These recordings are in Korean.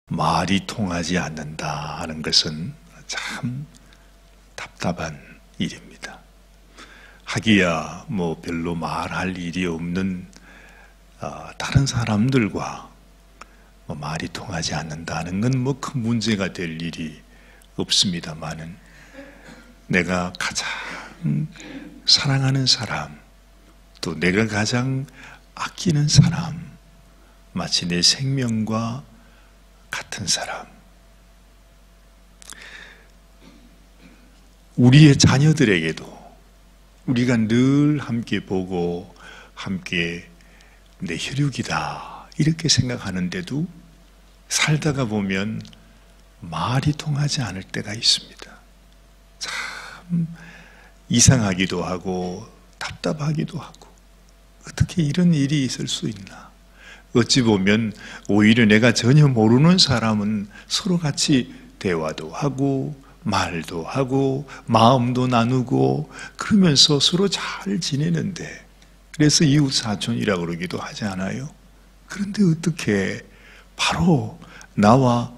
말이 통하지 않는다 하는 것은 참 답답한 일입니다. 하기야 뭐 별로 말할 일이 없는 다른 사람들과 말이 통하지 않는다는 건 뭐 큰 문제가 될 일이 없습니다만은, 내가 가장 사랑하는 사람, 또 내가 가장 아끼는 사람, 마치 내 생명과 같은 사람, 우리의 자녀들에게도 우리가 늘 함께 보고 함께 내 혈육이다 이렇게 생각하는데도 살다가 보면 말이 통하지 않을 때가 있습니다. 참 이상하기도 하고 답답하기도 하고, 어떻게 이런 일이 있을 수 있나. 어찌 보면 오히려 내가 전혀 모르는 사람은 서로 같이 대화도 하고 말도 하고 마음도 나누고 그러면서 서로 잘 지내는데, 그래서 이웃 사촌이라고 그러기도 하지 않아요? 그런데 어떻게 바로 나와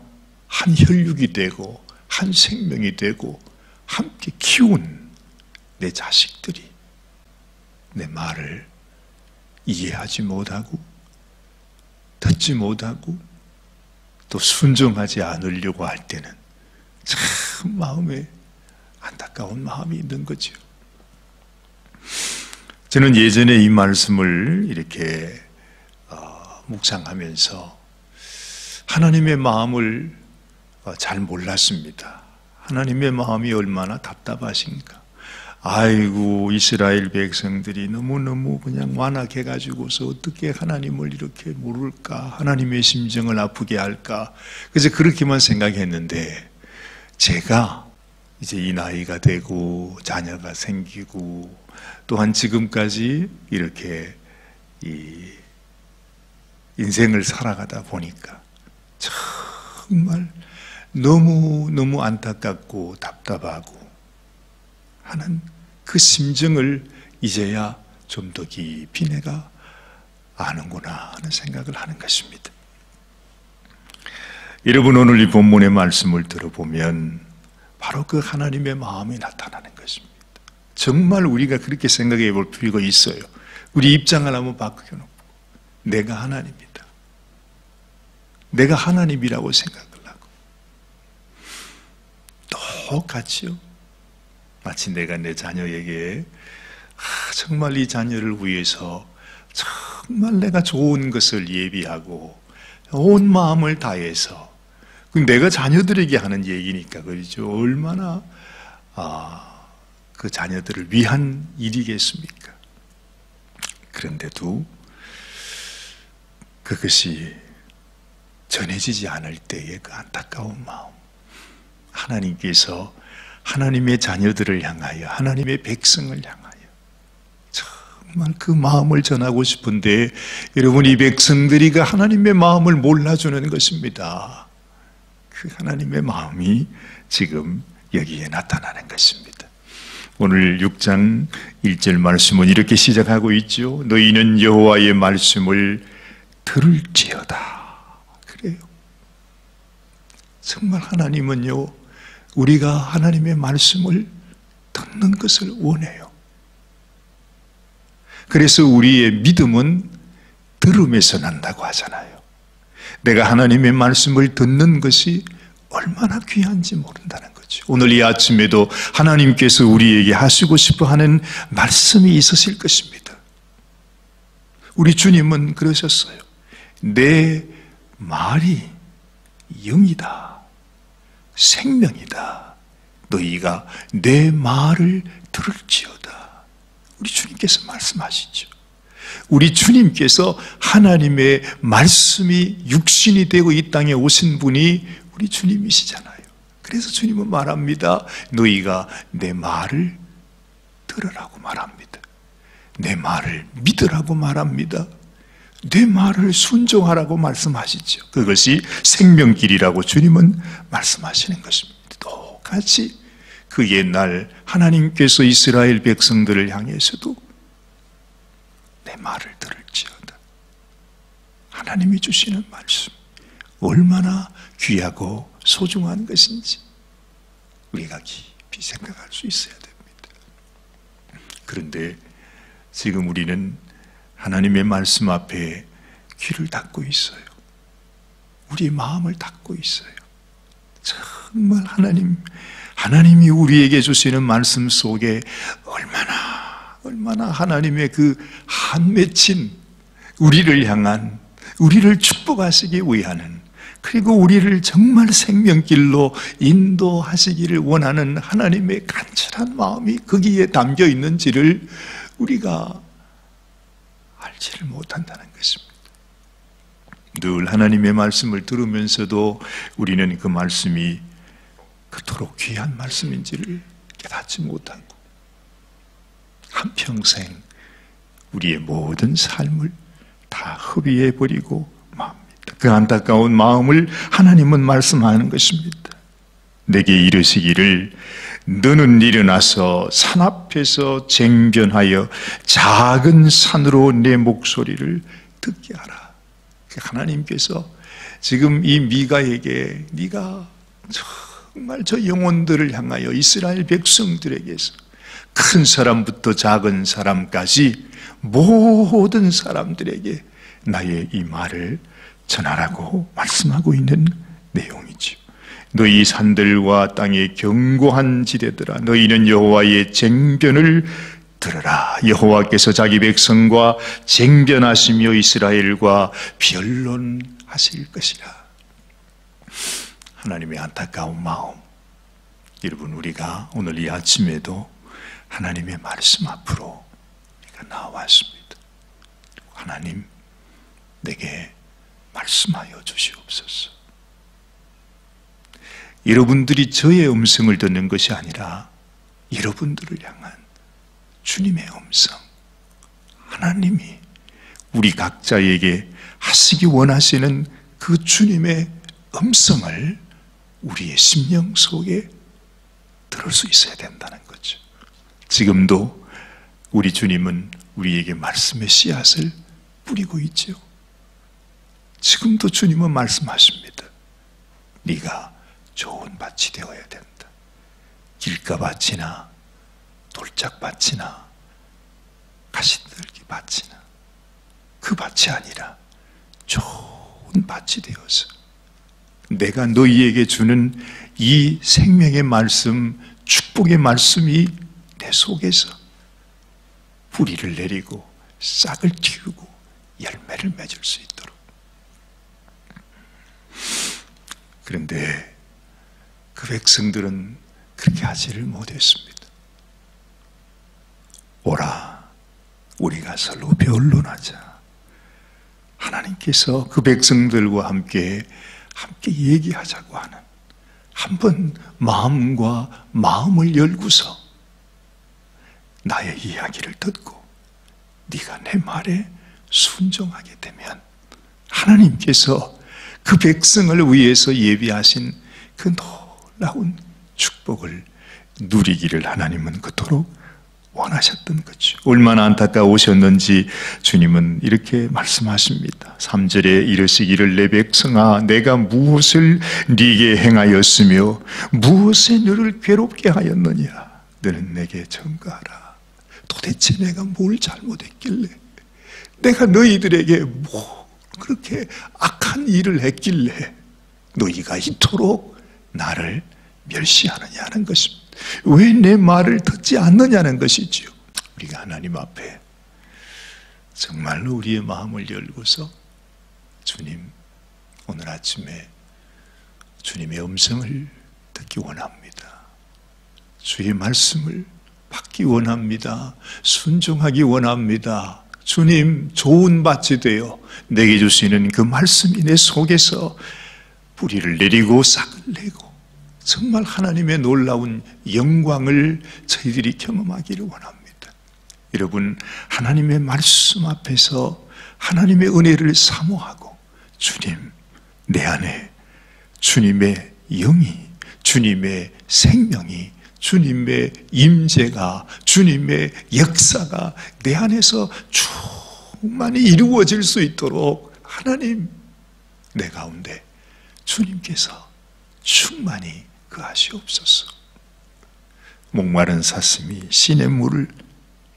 한 혈육이 되고 한 생명이 되고 함께 키운 내 자식들이 내 말을 이해하지 못하고 듣지 못하고 또 순종하지 않으려고 할 때는 참 마음에 안타까운 마음이 있는 거죠. 저는 예전에 이 말씀을 이렇게 묵상하면서 하나님의 마음을 잘 몰랐습니다. 하나님의 마음이 얼마나 답답하신가. 아이고, 이스라엘 백성들이 너무너무 그냥 완악해가지고서 어떻게 하나님을 이렇게 모를까, 하나님의 심정을 아프게 할까. 그래서 그렇게만 생각했는데, 제가 이제 이 나이가 되고 자녀가 생기고 또한 지금까지 이렇게 이 인생을 살아가다 보니까 정말 너무 안타깝고 답답하고 하는 그 심정을 이제야 좀 더 깊이 내가 아는구나 하는 생각을 하는 것입니다. 여러분, 오늘 이 본문의 말씀을 들어보면 바로 그 하나님의 마음이 나타나는 것입니다. 정말 우리가 그렇게 생각해 볼 필요가 있어요. 우리 입장을 한번 바꿔놓고, 내가 하나님이다, 내가 하나님이라고 생각을 하고, 똑같이요, 마치 내가 내 자녀에게 정말 이 자녀를 위해서 정말 내가 좋은 것을 예비하고 온 마음을 다해서, 내가 자녀들에게 하는 얘기니까 그렇죠. 얼마나 그 자녀들을 위한 일이겠습니까? 그런데도 그것이 전해지지 않을 때의 그 안타까운 마음, 하나님께서 하나님의 자녀들을 향하여, 하나님의 백성을 향하여 정말 그 마음을 전하고 싶은데, 여러분, 이 백성들이 그 하나님의 마음을 몰라주는 것입니다. 그 하나님의 마음이 지금 여기에 나타나는 것입니다. 오늘 6장 1절 말씀은 이렇게 시작하고 있죠. 너희는 여호와의 말씀을 들을지어다. 그래요. 정말 하나님은요, 우리가 하나님의 말씀을 듣는 것을 원해요. 그래서 우리의 믿음은 들음에서 난다고 하잖아요. 내가 하나님의 말씀을 듣는 것이 얼마나 귀한지 모른다는 거죠. 오늘 이 아침에도 하나님께서 우리에게 하시고 싶어 하는 말씀이 있으실 것입니다. 우리 주님은 그러셨어요. 내 말이 영이다, 생명이다. 너희가 내 말을 들을지어다. 우리 주님께서 말씀하시죠. 우리 주님께서 하나님의 말씀이 육신이 되고 이 땅에 오신 분이 우리 주님이시잖아요. 그래서 주님은 말합니다. 너희가 내 말을 들으라고 말합니다. 내 말을 믿으라고 말합니다. 내 말을 순종하라고 말씀하시죠. 그것이 생명길이라고 주님은 말씀하시는 것입니다. 똑같이 그 옛날 하나님께서 이스라엘 백성들을 향해서도 내 말을 들을지어다. 하나님이 주시는 말씀 얼마나 귀하고 소중한 것인지 우리가 깊이 생각할 수 있어야 됩니다. 그런데 지금 우리는 하나님의 말씀 앞에 귀를 닫고 있어요. 우리의 마음을 닫고 있어요. 정말 하나님이 우리에게 주시는 말씀 속에 얼마나 하나님의 그 한 맺힌 우리를 향한, 우리를 축복하시기 위하는, 그리고 우리를 정말 생명길로 인도하시기를 원하는 하나님의 간절한 마음이 거기에 담겨 있는지를 우리가 알지를 못한다는 것입니다. 늘 하나님의 말씀을 들으면서도 우리는 그 말씀이 그토록 귀한 말씀인지를 깨닫지 못하고 한평생 우리의 모든 삶을 다 허비해버리고 맙니다. 그 안타까운 마음을 하나님은 말씀하는 것입니다. 내게 이르시기를 너는 일어나서 산 앞에서 쟁변하여 작은 산으로 내 목소리를 듣게 하라. 하나님께서 지금 이 미가에게 네가 정말 저 영혼들을 향하여 이스라엘 백성들에게서 큰 사람부터 작은 사람까지 모든 사람들에게 나의 이 말을 전하라고 말씀하고 있는 내용이지요. 너희 산들과 땅의 견고한 지대들아, 너희는 여호와의 쟁변을 들으라. 여호와께서 자기 백성과 쟁변하시며 이스라엘과 변론하실 것이라. 하나님의 안타까운 마음, 여러분, 우리가 오늘 이 아침에도 하나님의 말씀 앞으로 우리가 나왔습니다. 하나님, 내게 말씀하여 주시옵소서. 여러분들이 저의 음성을 듣는 것이 아니라 여러분들을 향한 주님의 음성, 하나님이 우리 각자에게 하시기 원하시는 그 주님의 음성을 우리의 심령 속에 들을 수 있어야 된다는 거죠. 지금도 우리 주님은 우리에게 말씀의 씨앗을 뿌리고 있죠. 지금도 주님은 말씀하십니다. 네가 좋은 밭이 되어야 된다. 길가밭이나 돌짝밭이나 가시떨기 밭이나 그 밭이 아니라 좋은 밭이 되어서 내가 너희에게 주는 이 생명의 말씀, 축복의 말씀이 내 속에서 뿌리를 내리고 싹을 틔우고 열매를 맺을 수 있도록. 그런데 그 백성들은 그렇게 하지를 못했습니다. 오라, 우리가 서로 변론하자. 하나님께서 그 백성들과 함께 얘기하자고 하는, 한번 마음과 마음을 열고서 나의 이야기를 듣고 네가 내 말에 순종하게 되면 하나님께서 그 백성을 위해서 예비하신 그 놀라운 축복을 누리기를 하나님은 그토록 원하셨던 거죠. 얼마나 안타까우셨는지 주님은 이렇게 말씀하십니다. 3절에 이르시기를 내 백성아, 내가 무엇을 네게 행하였으며 무엇에 너를 괴롭게 하였느냐. 너는 내게 전가하라. 도대체 내가 뭘 잘못했길래, 내가 너희들에게 뭐 그렇게 악한 일을 했길래 너희가 이토록 나를 멸시하느냐는 것입니다. 왜 내 말을 듣지 않느냐는 것이지요. 우리가 하나님 앞에 정말로 우리의 마음을 열고서 주님, 오늘 아침에 주님의 음성을 듣기 원합니다. 주의 말씀을 받기 원합니다. 순종하기 원합니다. 주님, 좋은 밭이 되어 내게 주시는 그 말씀이 내 속에서 뿌리를 내리고 싹을 내고 정말 하나님의 놀라운 영광을 저희들이 경험하기를 원합니다. 여러분, 하나님의 말씀 앞에서 하나님의 은혜를 사모하고 주님, 내 안에 주님의 영이, 주님의 생명이, 주님의 임재가, 주님의 역사가 내 안에서 충만히 이루어질 수 있도록 하나님, 내 가운데 주님께서 충만히 그하시옵소서. 목마른 사슴이 시냇 물을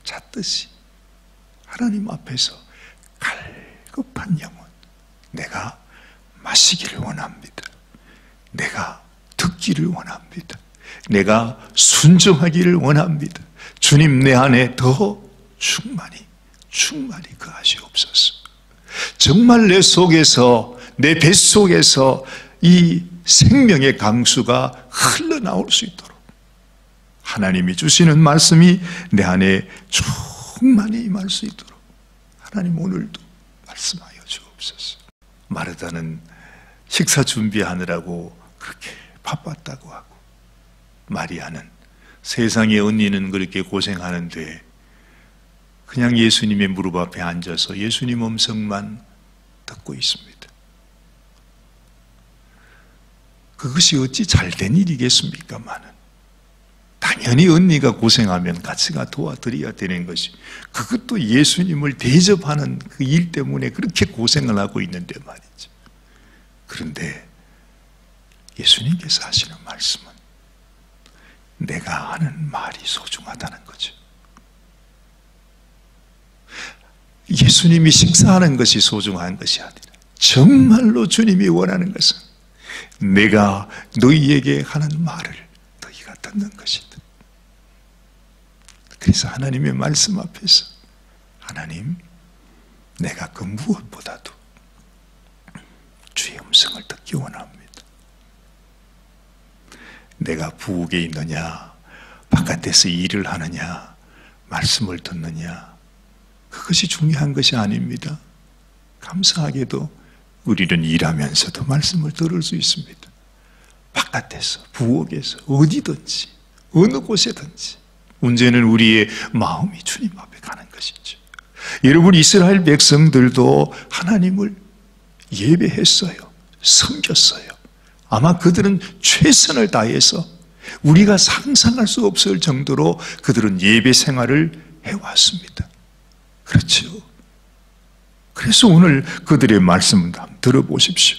찾듯이 하나님 앞에서 갈급한 영혼, 내가 마시기를 원합니다. 내가 듣기를 원합니다. 내가 순종하기를 원합니다. 주님, 내 안에 더 충만히 그하시옵소서. 정말 내 속에서, 내 뱃속에서 이 생명의 강수가 흘러나올 수 있도록 하나님이 주시는 말씀이 내 안에 충만히 임할 수 있도록 하나님 오늘도 말씀하여 주옵소서. 마르다는 식사 준비하느라고 그렇게 바빴다고 하고, 마리아는 세상의 언니는 그렇게 고생하는데 그냥 예수님의 무릎 앞에 앉아서 예수님 음성만 듣고 있습니다. 그것이 어찌 잘된 일이겠습니까마는, 당연히 언니가 고생하면 같이 가 도와드려야 되는 것이, 그것도 예수님을 대접하는 그 일 때문에 그렇게 고생을 하고 있는데 말이죠. 그런데 예수님께서 하시는 말씀은 내가 하는 말이 소중하다는 거죠. 예수님이 식사하는 것이 소중한 것이 아니라 정말로 주님이 원하는 것은 내가 너희에게 하는 말을 너희가 듣는 것이다. 그래서 하나님의 말씀 앞에서, 하나님, 내가 그 무엇보다도 주의 음성을 듣기 원합니다. 내가 부엌에 있느냐, 바깥에서 일을 하느냐, 말씀을 듣느냐, 그것이 중요한 것이 아닙니다. 감사하게도 우리는 일하면서도 말씀을 들을 수 있습니다. 바깥에서, 부엌에서, 어디든지, 어느 곳에든지 문제는 우리의 마음이 주님 앞에 가는 것이죠. 여러분, 이스라엘 백성들도 하나님을 예배했어요. 섬겼어요. 아마 그들은 최선을 다해서 우리가 상상할 수 없을 정도로 그들은 예배 생활을 해왔습니다. 그렇죠. 그래서 오늘 그들의 말씀을 한번 들어보십시오.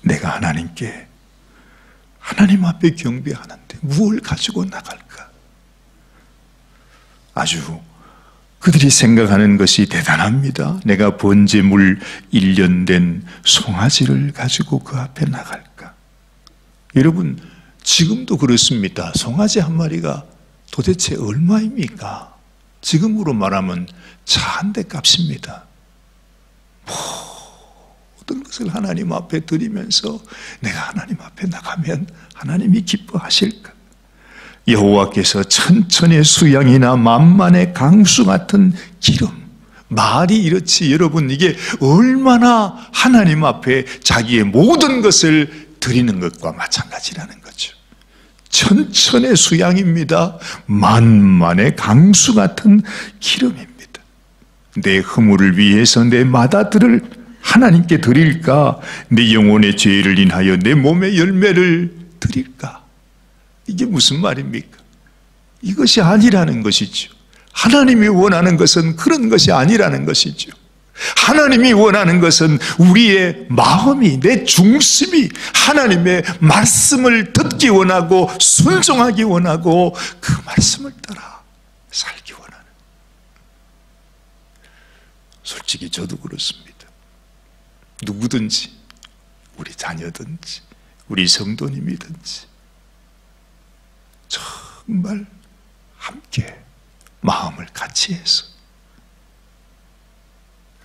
내가 하나님께, 하나님 앞에 경배하는데 무엇을 가지고 나갈까? 아주 그들이 생각하는 것이 대단합니다. 내가 번제물 1년 된 송아지를 가지고 그 앞에 나갈까? 여러분, 지금도 그렇습니다. 송아지 한 마리가 도대체 얼마입니까? 지금으로 말하면 차 한 대 값입니다. 모든 것을 하나님 앞에 드리면서 내가 하나님 앞에 나가면 하나님이 기뻐하실까? 여호와께서 천천의 수양이나 만만의 강수 같은 기름, 말이 이렇지. 여러분, 이게 얼마나 하나님 앞에 자기의 모든 것을 드리는 것과 마찬가지라는 거죠. 천천의 수양입니다. 만만의 강수 같은 기름입니다. 내 허물을 위해서 내 마다들을 하나님께 드릴까? 내 영혼의 죄를 인하여 내 몸의 열매를 드릴까? 이게 무슨 말입니까? 이것이 아니라는 것이죠. 하나님이 원하는 것은 그런 것이 아니라는 것이죠. 하나님이 원하는 것은 우리의 마음이, 내 중심이 하나님의 말씀을 듣기 원하고 순종하기 원하고 그 말씀을 따라 살기 원하는. 솔직히 저도 그렇습니다. 누구든지, 우리 자녀든지 우리 성도님이든지 정말 함께 마음을 같이 해서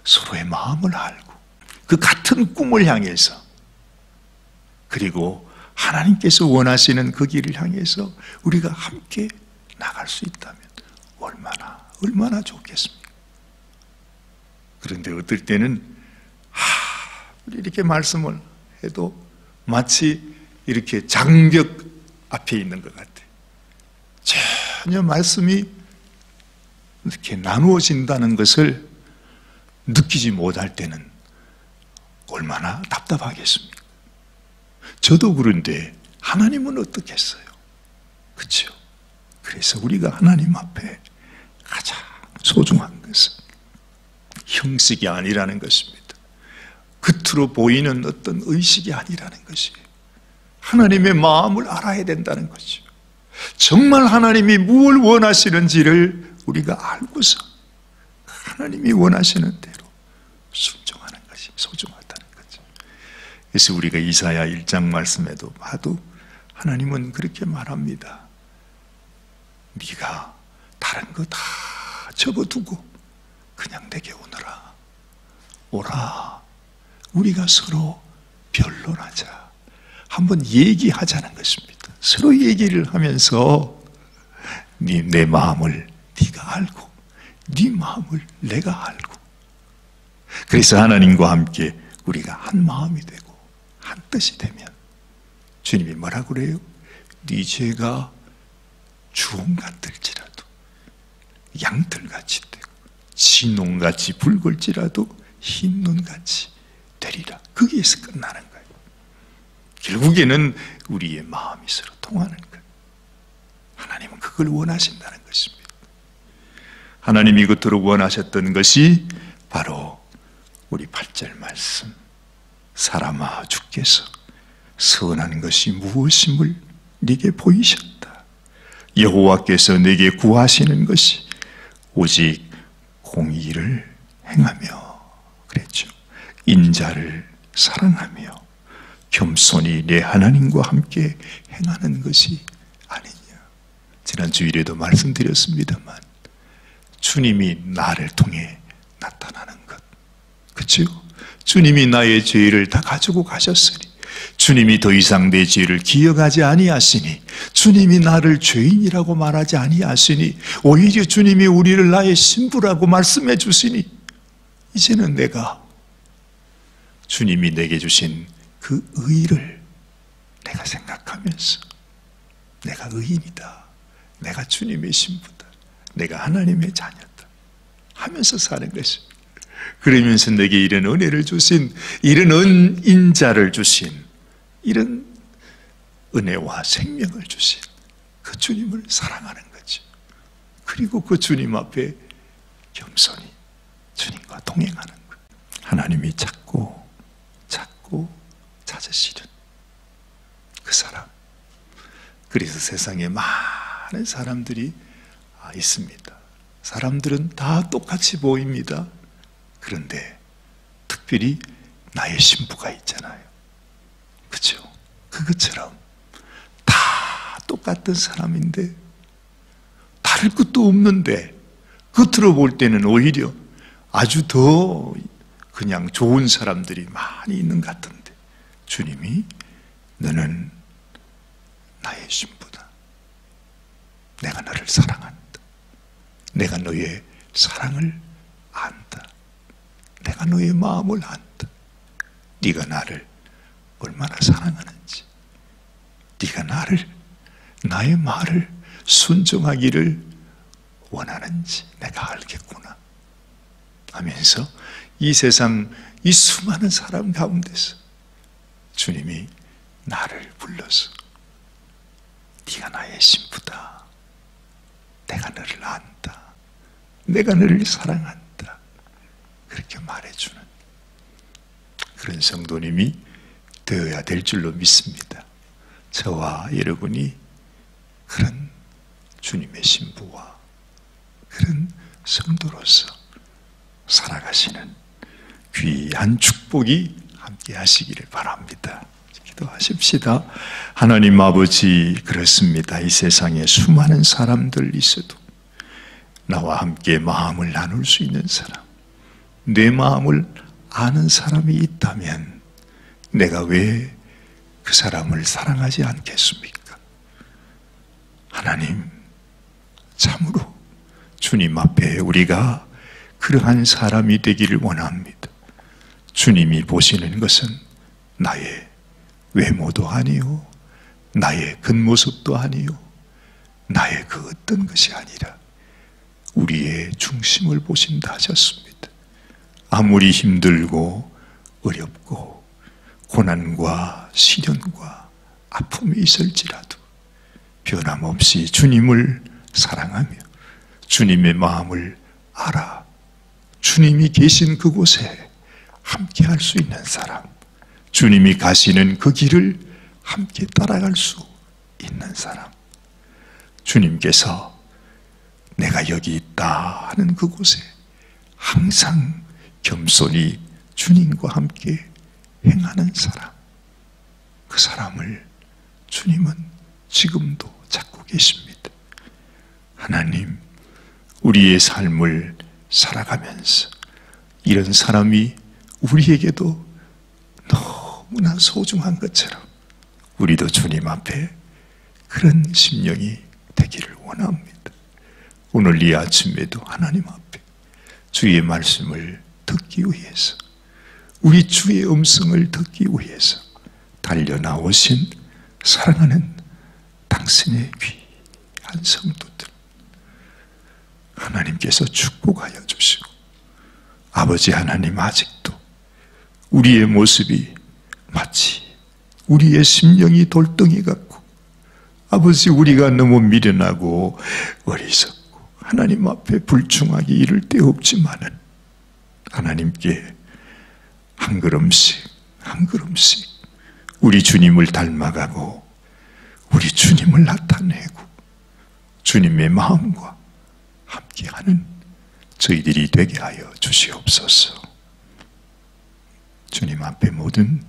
서로의 마음을 알고 그 같은 꿈을 향해서, 그리고 하나님께서 원하시는 그 길을 향해서 우리가 함께 나갈 수 있다면 얼마나 좋겠습니까? 그런데 어떨 때는 이렇게 말씀을 해도 마치 이렇게 장벽 앞에 있는 것 같아요. 전혀 말씀이 이렇게 나누어진다는 것을 느끼지 못할 때는 얼마나 답답하겠습니까? 저도 그런데 하나님은 어떻겠어요? 그렇죠? 그래서 우리가 하나님 앞에 가장 소중한 것은 형식이 아니라는 것입니다. 겉으로 보이는 어떤 의식이 아니라는 것이에요. 하나님의 마음을 알아야 된다는 거죠. 정말 하나님이 무엇을 원하시는지를 우리가 알고서 하나님이 원하시는 대로 순종하는 것이 소중하다는 거죠. 그래서 우리가 이사야 1장 말씀에도 봐도 하나님은 그렇게 말합니다. 네가 다른 거 다 접어두고 그냥 내게 오라. 우리가 서로 변론하자. 한번 얘기하자는 것입니다. 서로 얘기를 하면서 내 마음을 네가 알고 네 마음을 내가 알고, 그래서 하나님과 함께 우리가 한 마음이 되고 한 뜻이 되면 주님이 뭐라고 그래요? 네 죄가 주홍 같을지라도 양털같이 되고 진홍같이 붉을지라도 흰 눈같이 되리라. 거기에서 끝나는 거예요. 결국에는 우리의 마음이 서로 통하는 거예요. 하나님은 그걸 원하신다는 것입니다. 하나님이 그토록 원하셨던 것이 바로 우리 8절 말씀, 사람아 주께서 선한 것이 무엇임을 네게 보이셨다. 여호와께서 네게 구하시는 것이 오직 공의를 행하며, 그랬죠. 인자를 사랑하며 겸손히 내 하나님과 함께 행하는 것이 아니냐. 지난 주일에도 말씀드렸습니다만 주님이 나를 통해 나타나는 것, 그렇죠? 주님이 나의 죄를 다 가지고 가셨으니, 주님이 더 이상 내 죄를 기억하지 아니하시니, 주님이 나를 죄인이라고 말하지 아니하시니, 오히려 주님이 우리를 나의 신부라고 말씀해 주시니, 이제는 내가 주님이 내게 주신 그 의를 내가 생각하면서 내가 의인이다, 내가 주님의 신부다, 내가 하나님의 자녀다 하면서 사는 것입니다. 그러면서 내게 이런 은혜를 주신, 이런 인자를 주신, 이런 은혜와 생명을 주신 그 주님을 사랑하는 거죠. 그리고 그 주님 앞에 겸손히 주님과 동행하는 거예요. 하나님이 찾고 찾으시는 그 사람. 그래서 세상에 많은 사람들이 있습니다. 사람들은 다 똑같이 보입니다. 그런데 특별히 나의 신부가 있잖아요. 그렇죠? 그것처럼 다 똑같은 사람인데 다를 것도 없는데 겉으로 볼 때는 오히려 아주 더 그냥 좋은 사람들이 많이 있는 것 같은데, 주님이 너는 나의 신부다. 내가 너를 사랑한다. 내가 너의 사랑을 안다. 내가 너의 마음을 안다. 네가 나를 얼마나 사랑하는지, 네가 나의 말을 순종하기를 원하는지 내가 알겠구나 하면서 이 세상 이 수많은 사람 가운데서 주님이 나를 불러서 네가 나의 신부다. 내가 너를 안다. 내가 너를 사랑한다. 그렇게 말해주는 그런 성도님이 되어야 될 줄로 믿습니다. 저와 여러분이 그런 주님의 신부와 그런 성도로서 살아가시는 귀한 축복이 함께 하시기를 바랍니다. 기도하십시다. 하나님 아버지, 그렇습니다. 이 세상에 수많은 사람들 있어도 나와 함께 마음을 나눌 수 있는 사람, 내 마음을 아는 사람이 있다면 내가 왜 그 사람을 사랑하지 않겠습니까? 하나님, 참으로 주님 앞에 우리가 그러한 사람이 되기를 원합니다. 주님이 보시는 것은 나의 외모도 아니요, 나의 겉모습도 아니요, 나의 그 어떤 것이 아니라 우리의 중심을 보신다 하셨습니다. 아무리 힘들고 어렵고 고난과 시련과 아픔이 있을지라도 변함없이 주님을 사랑하며 주님의 마음을 알아 주님이 계신 그곳에 함께 할 수 있는 사람, 주님이 가시는 그 길을 함께 따라갈 수 있는 사람, 주님께서 내가 여기 있다 하는 그곳에 항상 겸손히 주님과 함께 행하는 사람, 그 사람을 주님은 지금도 찾고 계십니다. 하나님, 우리의 삶을 살아가면서 이런 사람이 우리에게도 너무나 소중한 것처럼 우리도 주님 앞에 그런 심령이 되기를 원합니다. 오늘 이 아침에도 하나님 앞에 주의 말씀을 듣기 위해서, 우리 주의 음성을 듣기 위해서 달려나오신 사랑하는 당신의 귀한 성도들, 하나님께서 축복하여 주시고, 아버지 하나님, 아직도 우리의 모습이 마치 우리의 심령이 돌덩이 같고, 아버지, 우리가 너무 미련하고 어리석고 하나님 앞에 불충하기 이를 데 없지만은 하나님께 한 걸음씩 한 걸음씩 우리 주님을 닮아가고 우리 주님을 나타내고 주님의 마음과 함께하는 저희들이 되게 하여 주시옵소서. 주님 앞에 모든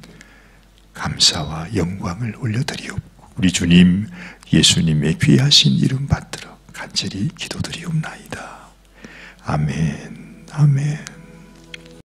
감사와 영광을 올려드리옵고 우리 주님 예수님의 귀하신 이름 받들어 간절히 기도드리옵나이다. 아멘. 아멘.